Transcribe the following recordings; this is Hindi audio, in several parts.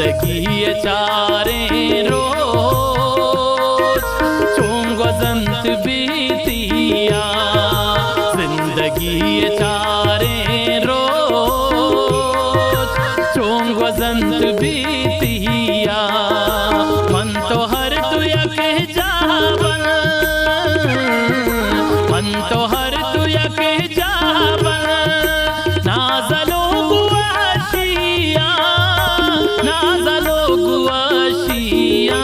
जिंदगी ये चारे रोज चों गजंत बीतिया, जिंदगी ये चारे रोज चों गजंत बीतिया। मन तो हर तुया कह जावन, मन तो हर तुया कह जावन, नाज़लो गुआशिया, नाज़लो गुआशिया।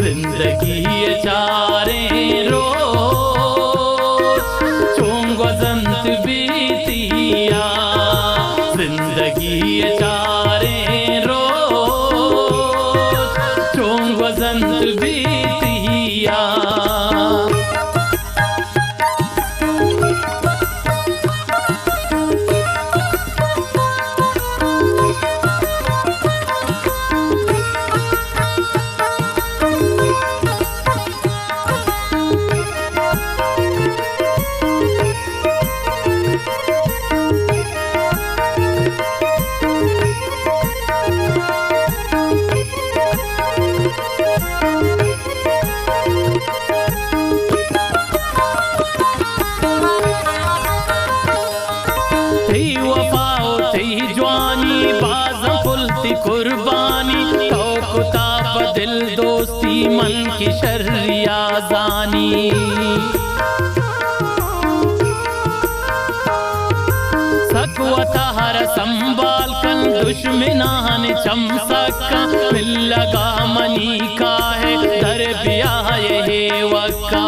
जिंदगी ये चारे रोज चों गजंत बीतिया, जिंदगी ये चारे रोज चों गजंत बीतिया। कुर्बानी तो कुताब दिल दोस्ती मन की शर्रिया जानी। सकवता हर संभाल कल दुश्मनान चमसका, मिल लगा मनी का है दर बिया ये वक्का।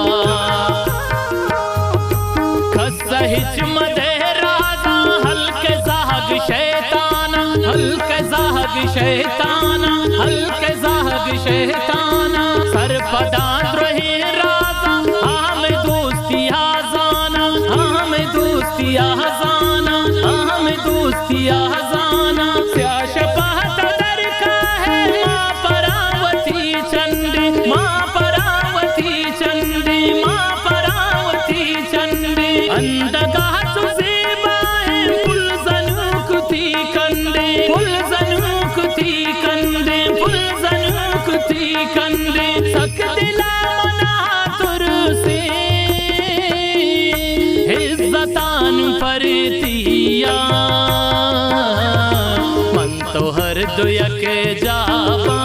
खसहिच मदे राजा हल्के जाग शैताना, हल्के जाग शैताना, हल्के जाग शैताना। सरपदान रहे राजा हम दोस्ती आजाना, हम दोस्ती आजाना, हम दोस्ती आजाना। स्याश पहत दर का है माँ परावती चंडी, माँ परावती चंडी, माँ परावती चंडी। अंधगा सुजेबा है पुल जनुकुती कंडे, पुल जनुकुती कंडे, पुल जनुकुती कंडे। सक दिला मना तुर से इज्जतान परतिया, मन तो हर दुया के जावा,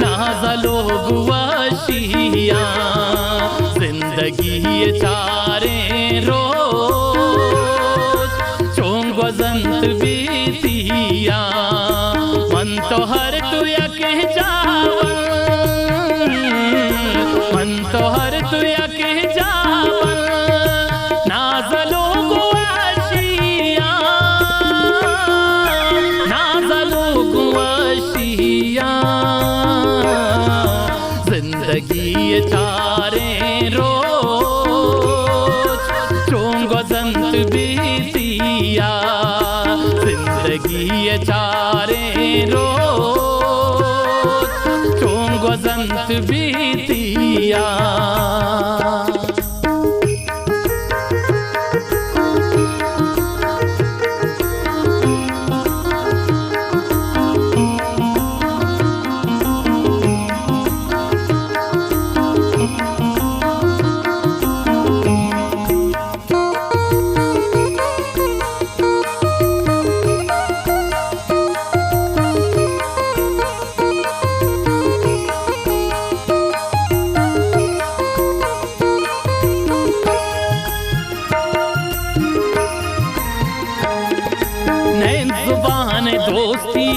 नाज़लो गुआशिया। जिंदगी ये चारे रोज चों गजंत बीतिया, मन तो हर तुया कह जावन, मन तो हर तुया कह जावन, नाज़लो गुआशिया, नाज़लो गुआशिया। जिंदगी ये चारे रोज चों गजंत बीतिया, जिंदगी ये चारे रोज चों गजंत बीतिया। दोस्ती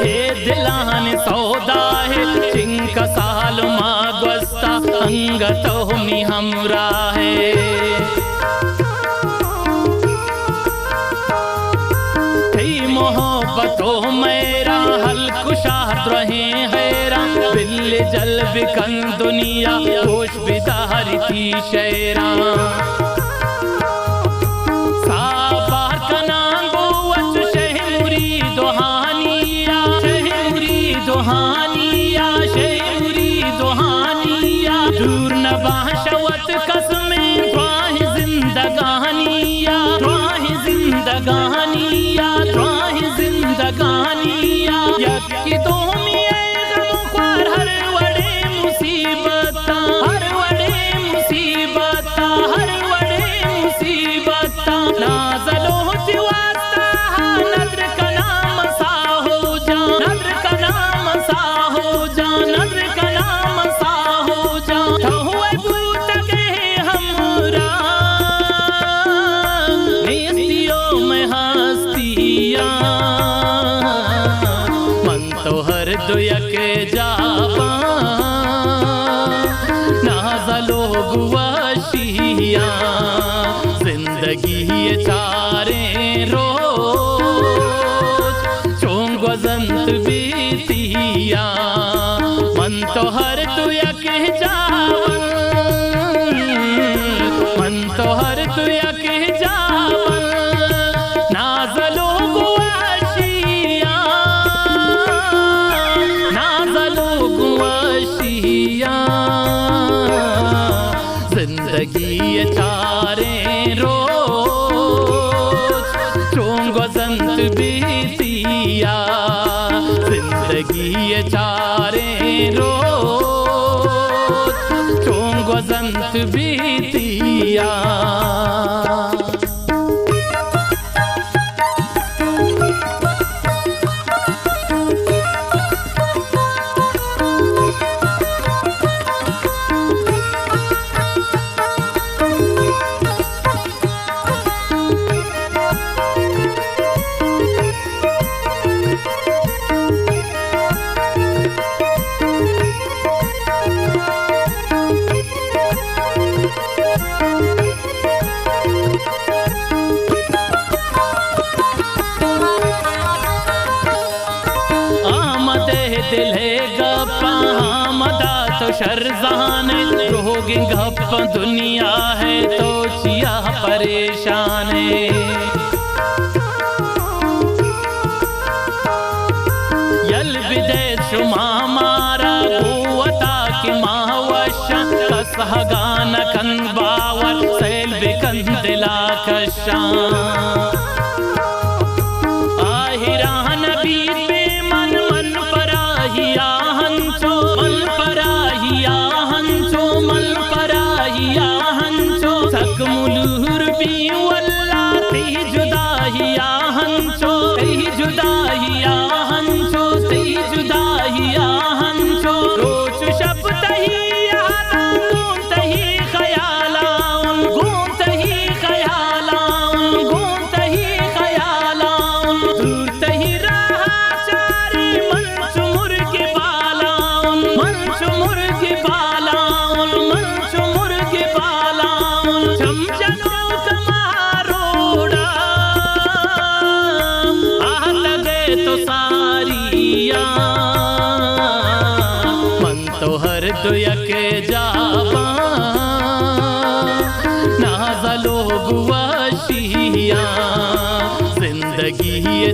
है दिलान सौदा है, चिंका साल मागस्ता अंगतो मी हमरा है। थी मोहब्बतों मेरा हल कुशात रहे हैरा, बिल जल बिकन दुनिया होश बिदारी थी शेरा। दोहानिया शेरी दोहानिया, दूर न बाशवत कसमें ख्वाह जिंदगानिया, ख्वाह जिंदगानिया, ख्वाह यक जावा नाजलो गुआशिया जिंदगी ये चारे रोज चों गुजंत बीतिया मन तो हर तू यक जावा मन तो हर तू यक जावा नाजलो गुआशिया नाजलो गुआशिया जिंदगी ये चारे रोज चों गुजंत बीतिया जिंदगी ये चारे रोज चों गुजंत बीतिया दिल है गप्पा मदा तो शर्जान रोग गप दुनिया है तो चिया परेशान यल विदेश शुमा मारा कुवता की मावशा कसहगान कन बावर सैल बिकन दिला कशा आहिरान बीत मुलूर भी वल्ला ती जुदाहिया हंचो ती जुदाहिया हंचो ती जुदाहिया हंचो रोज शब तही यादा गूंत ही ख्यालाउन गूंत ही ख्यालाउन गूंत ही ख्यालाउन दूर तही रहा चारी मन चुमुर के बालाउन मन चुमुर के बालाउन मन चुमुर के बालाउन चमचनो कमारोड़ा आह लगे तो सारिया मन तो हर दुयक जावा नाजलो गुआशिया जिंदगी ये